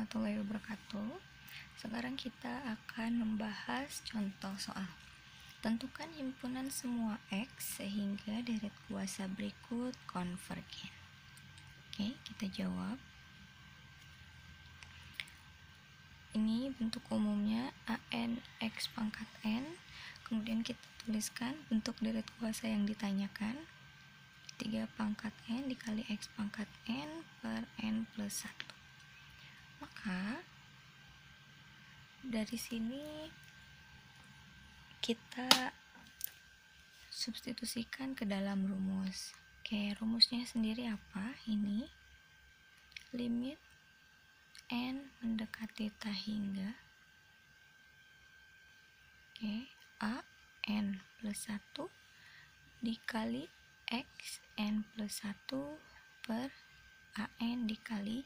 warahmatullahi wabarakatuh. Sekarang kita akan membahas contoh soal. Tentukan himpunan semua X sehingga deret kuasa berikut konvergen. Oke, kita jawab. Ini bentuk umumnya AN X pangkat N. Kemudian kita tuliskan bentuk deret kuasa yang ditanyakan. 3 pangkat N dikali X pangkat N per N plus 1. Maka dari sini kita substitusikan ke dalam rumus. Oke, rumusnya sendiri apa? Ini limit N mendekati ta hingga A N plus 1 dikali X N plus 1 per A N dikali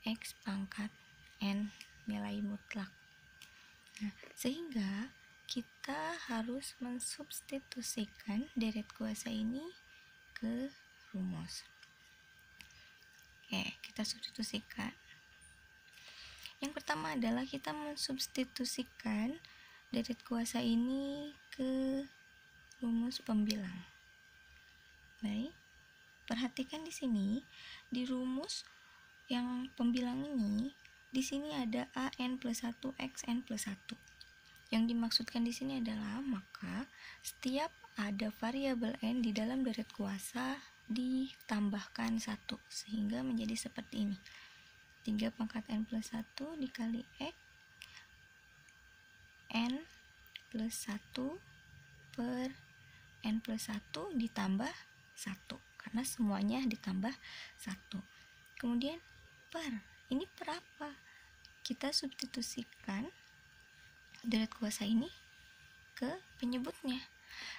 X pangkat N nilai mutlak. Nah, sehingga kita harus mensubstitusikan deret kuasa ini ke rumus. Oke, kita substitusikan. Yang pertama adalah kita mensubstitusikan deret kuasa ini ke rumus pembilang. Baik, perhatikan di sini di rumus yang pembilang ini, di sini ada AN plus 1 XN plus 1. Yang dimaksudkan di sini adalah maka setiap ada variabel N di dalam deret kuasa ditambahkan 1 sehingga menjadi seperti ini. 3 pangkat N plus 1 dikali X N plus 1 per N plus 1 ditambah 1 karena semuanya ditambah 1. Kemudian ini per apa? Kita substitusikan deret kuasa ini ke penyebutnya.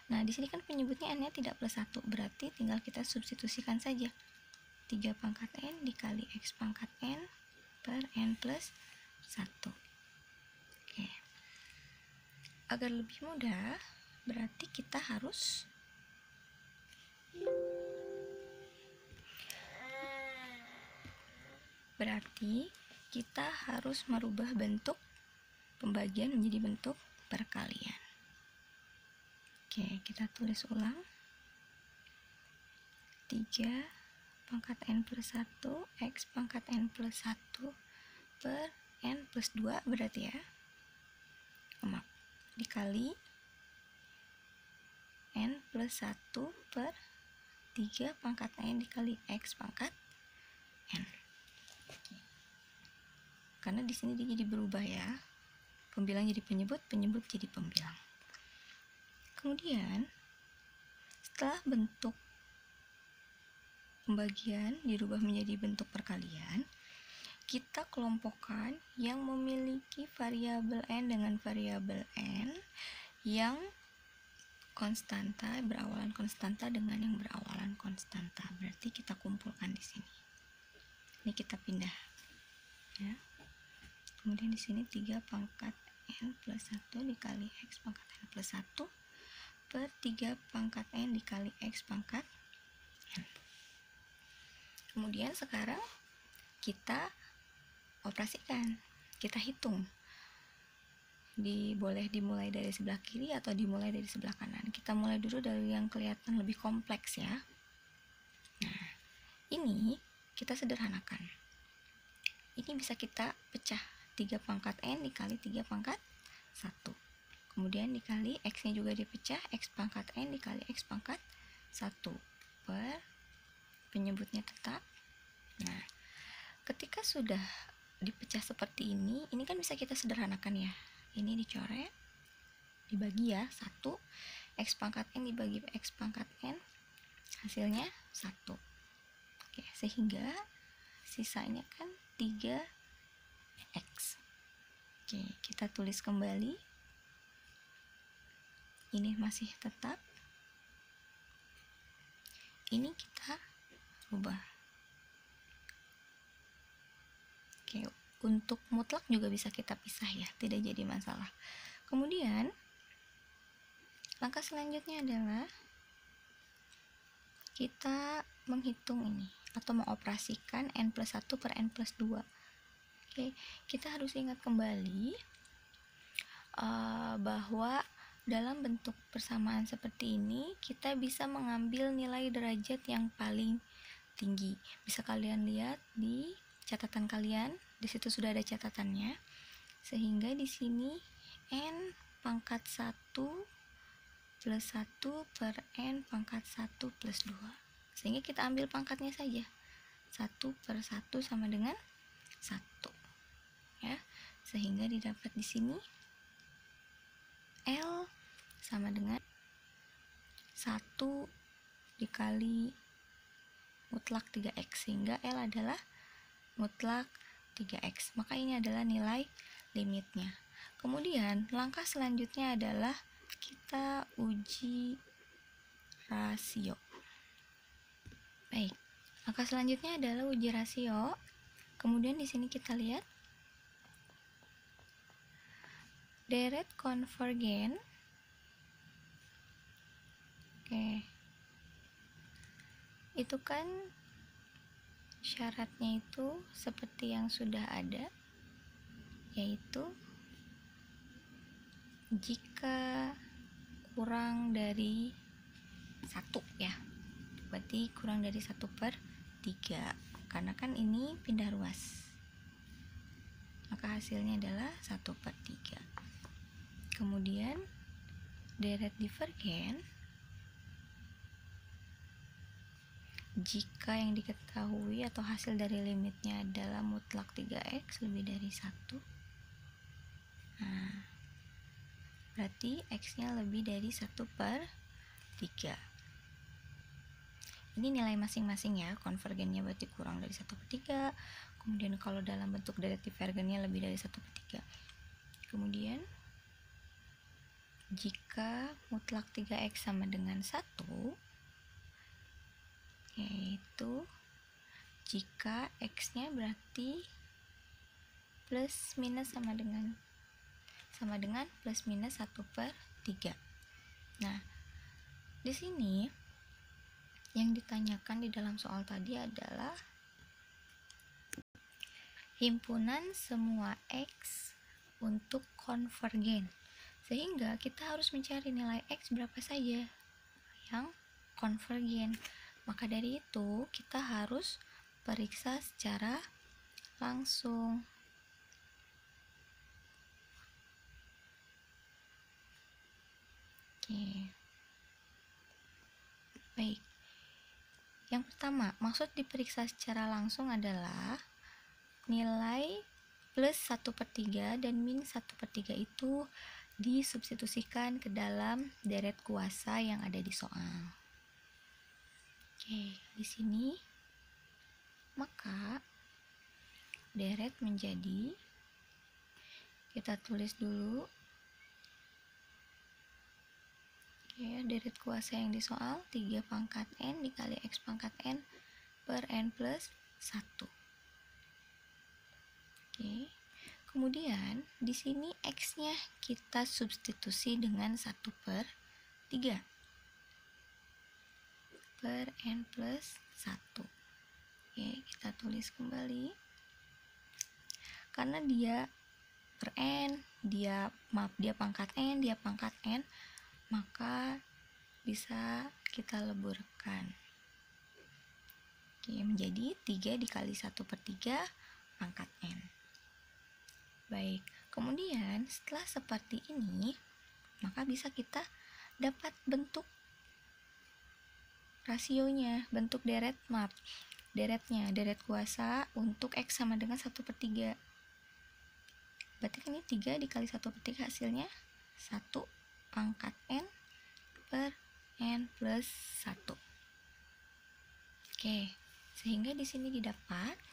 Nah, di sini kan penyebutnya N-nya tidak plus 1, berarti tinggal kita substitusikan saja. 3 pangkat N dikali X pangkat N per N plus 1. Oke. Agar lebih mudah, berarti kita harus merubah bentuk pembagian menjadi bentuk perkalian. Oke, kita tulis ulang. 3 pangkat N plus 1 X pangkat N plus 1 per N plus 2 berarti ya. Maaf, dikali N plus 1 per 3 pangkat N dikali X pangkat N. Karena di sini dia jadi berubah ya. Pembilang jadi penyebut, penyebut jadi pembilang. Kemudian setelah bentuk pembagian dirubah menjadi bentuk perkalian, kita kelompokkan yang memiliki variabel N dengan variabel N yang konstanta, berawalan konstanta dengan yang berawalan konstanta. Berarti kita kumpulkan di sini. Ini kita pindah. Ya. Kemudian di sini 3 pangkat N plus 1 dikali X pangkat N plus 1 per 3 pangkat N dikali X pangkat N. Kemudian sekarang kita operasikan, kita hitung. Boleh dimulai dari sebelah kiri atau dimulai dari sebelah kanan. Kita mulai dulu dari yang kelihatan lebih kompleks ya. Nah, ini kita sederhanakan. Ini bisa kita pecah. 3 pangkat N dikali 3 pangkat 1. Kemudian dikali X-nya juga dipecah, X pangkat N dikali X pangkat 1 per penyebutnya tetap. Nah, ketika sudah dipecah seperti ini kan bisa kita sederhanakan ya. Ini dicoret, dibagi ya, 1. X pangkat N dibagi X pangkat N, hasilnya 1. Oke, sehingga sisanya kan 3X. Oke, kita tulis kembali. Ini masih tetap. Ini kita rubah. Oke, untuk mutlak juga bisa kita pisah ya, tidak jadi masalah. Kemudian langkah selanjutnya adalah kita menghitung ini atau mengoperasikan N plus 1 per N plus 2. Oke, kita harus ingat kembali bahwa dalam bentuk persamaan seperti ini kita bisa mengambil nilai derajat yang paling tinggi. Bisa kalian lihat di catatan kalian, di situ sudah ada catatannya. Sehingga di sini n pangkat 1 plus 1 per n pangkat 1 plus 2. Sehingga kita ambil pangkatnya saja. 1 per 1 sama dengan 1. Ya. Sehingga didapat di sini L sama dengan 1 dikali mutlak 3x, sehingga L adalah mutlak 3x. Maka ini adalah nilai limitnya. Kemudian langkah selanjutnya adalah kita uji rasio. Baik, langkah selanjutnya adalah uji rasio. Kemudian di sini kita lihat deret konvergen. Oke. Itu kan syaratnya itu seperti yang sudah ada, yaitu jika kurang dari 1 ya. Berarti kurang dari 1 per 3. Karena kan ini pindah ruas. Maka hasilnya adalah 1 per 3. Kemudian deret divergen jika yang diketahui atau hasil dari limitnya adalah mutlak 3x lebih dari 1. Nah, berarti x-nya lebih dari 1 per 3. Ini nilai masing-masing ya. Konvergennya berarti kurang dari 1 per 3. Kemudian kalau dalam bentuk deret divergennya lebih dari 1 per 3. Kemudian jika mutlak 3x sama dengan 1, yaitu jika x-nya berarti plus minus sama dengan plus minus 1 per 3. Nah, di sini yang ditanyakan di dalam soal tadi adalah himpunan semua x untuk konvergen. Sehingga kita harus mencari nilai x berapa saja yang konvergen. Maka dari itu kita harus periksa secara langsung. Oke. Baik. Yang pertama, maksud diperiksa secara langsung adalah nilai plus 1 per 3 dan min 1 per 3 itu disubstitusikan ke dalam deret kuasa yang ada di soal. Oke, di sini maka deret menjadi, kita tulis dulu. Oke, deret kuasa yang di soal 3 pangkat n dikali x pangkat n per n plus 1. Oke. Kemudian di sini x-nya kita substitusi dengan 1 per 3 per n plus 1. Oke, kita tulis kembali. Karena dia per n, dia pangkat n, dia pangkat n, maka bisa kita leburkan. Oke, menjadi 3 dikali 1 per 3 pangkat n. Baik, kemudian setelah seperti ini, maka bisa kita dapat bentuk rasionya, bentuk deret deretnya, deret kuasa untuk x sama dengan 1 per 3. Berarti ini 3 dikali 1 per 3 hasilnya 1 pangkat n per n plus 1. Oke, sehingga di sini didapat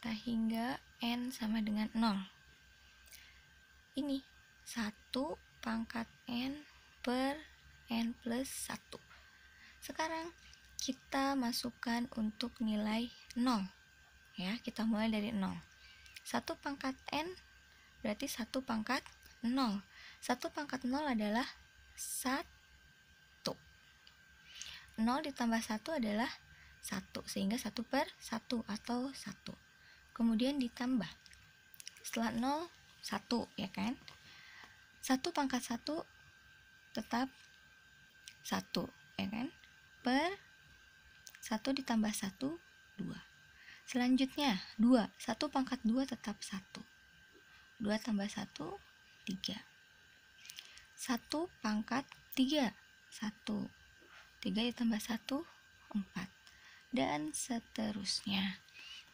hingga n sama dengan 0. Ini 1 pangkat n per n plus 1. Sekarang kita masukkan untuk nilai 0. Ya, kita mulai dari 0. 1 pangkat n berarti 1 pangkat 0. 1 pangkat 0 adalah 1. 0 ditambah 1 adalah 1, sehingga 1/1 atau 1. Kemudian ditambah, setelah 0, 1 ya kan, 1 pangkat 1 tetap 1 ya kan, per 1 ditambah 1, 2. Selanjutnya 2, 1 pangkat 2 tetap 1, 2 tambah 1, 3. 1 pangkat 3, 1, 3 ditambah 1, 4, dan seterusnya.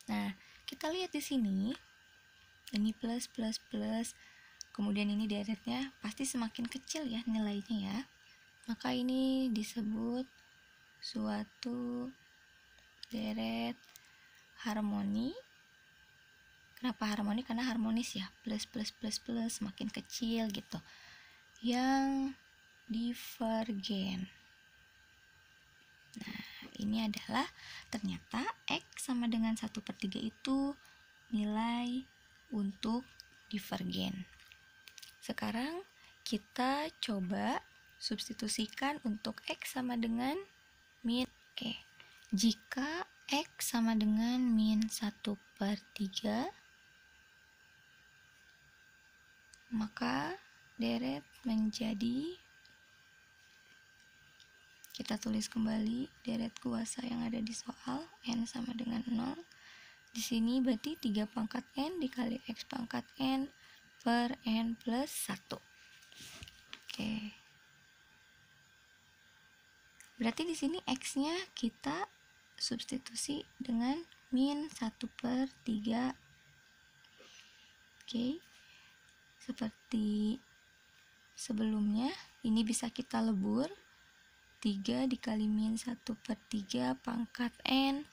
Nah, kita lihat di sini, ini plus plus plus, kemudian ini deretnya pasti semakin kecil ya nilainya ya. Maka ini disebut suatu deret harmoni. Kenapa harmoni? Karena harmonis ya, plus plus plus plus semakin kecil gitu. Yang divergen. Nah, ini adalah ternyata X sama dengan 1/3 itu nilai untuk divergen. Sekarang kita coba substitusikan untuk X sama dengan min. Oke, jika X sama dengan min 1/3, maka deret menjadi, kita tulis kembali deret kuasa yang ada di soal, N sama dengan 0. Di sini berarti 3 pangkat N dikali X pangkat N per N plus 1. Oke. Berarti di sini X-nya kita substitusi dengan min 1/3. Oke. Seperti sebelumnya, ini bisa kita lebur. 3 dikali min 1/3 pangkat N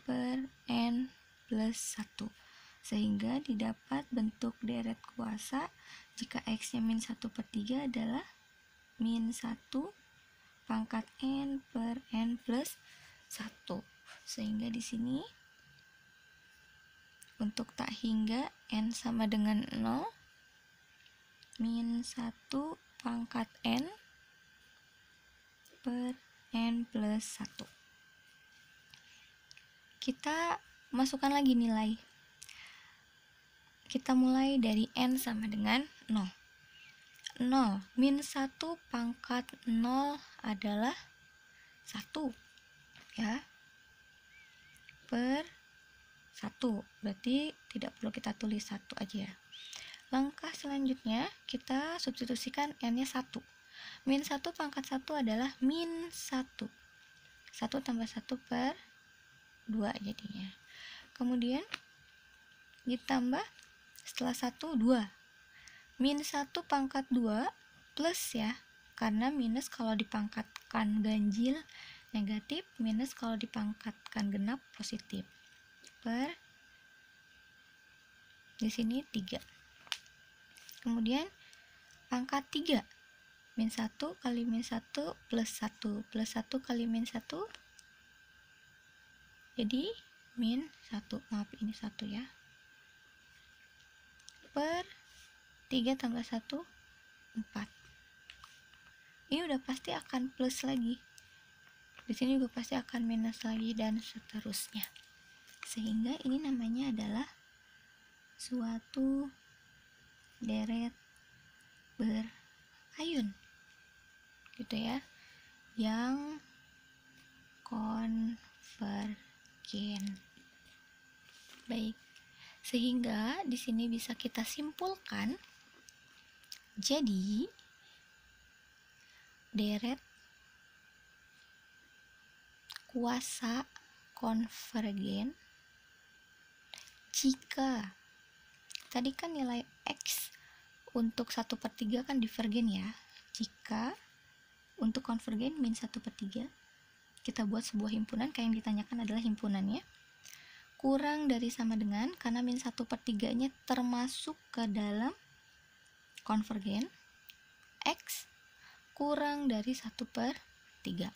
per N plus 1, sehingga didapat bentuk deret kuasa jika X nya min 1/3 adalah min 1 pangkat N per N plus 1, sehingga di sini untuk tak hingga N sama dengan 0, min 1 pangkat N per N plus 1. Kita masukkan lagi nilai. Kita mulai dari N sama dengan 0. 0 min 1 pangkat 0 adalah 1 ya, per 1, berarti tidak perlu kita tulis 1 aja. Langkah selanjutnya kita substitusikan N nya 1. Min 1 pangkat 1 adalah min 1, 1 tambah 1 per 2 jadinya. Kemudian ditambah, setelah 1, 2. Min 1 pangkat 2 plus ya, karena minus kalau dipangkatkan ganjil negatif, minus kalau dipangkatkan genap positif, per di sini 3. Kemudian pangkat 3, min 1 kali min 1 plus 1 plus 1 kali min 1 jadi min 1, maaf ini 1 ya, per 3 tambah 1, 4. Ini udah pasti akan plus lagi. Di sini juga pasti akan minus lagi dan seterusnya. Sehingga ini namanya adalah suatu deret berayun. Gitu ya. Yang konvergen. Baik. Sehingga di sini bisa kita simpulkan, jadi deret kuasa konvergen jika tadi kan nilai X untuk 1/3 kan divergen ya, jika untuk konvergen min 1/3, kita buat sebuah himpunan, kayak yang ditanyakan adalah himpunannya kurang dari sama dengan, karena min 1/3 nya termasuk ke dalam konvergen, X kurang dari 1/3.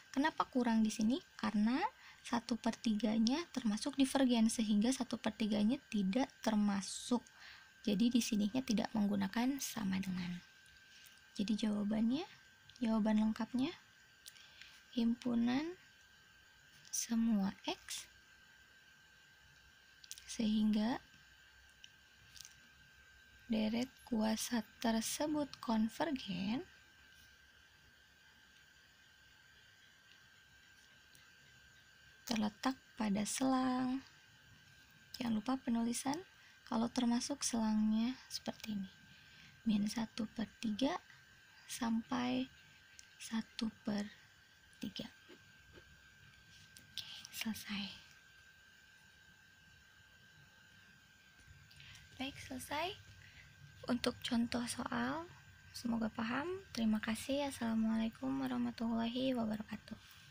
Kenapa kurang di sini? Karena 1/3 nya termasuk divergen, sehingga 1/3 nya tidak termasuk. Jadi di sininya tidak menggunakan sama dengan. Jadi jawaban lengkapnya himpunan semua X sehingga deret kuasa tersebut konvergen terletak pada selang. Jangan lupa penulisan kalau termasuk selangnya seperti ini, min 1/3 sampai 1/3. Oke, selesai. Baik, selesai untuk contoh soal. Semoga paham. Terima kasih. Assalamualaikum warahmatullahi wabarakatuh.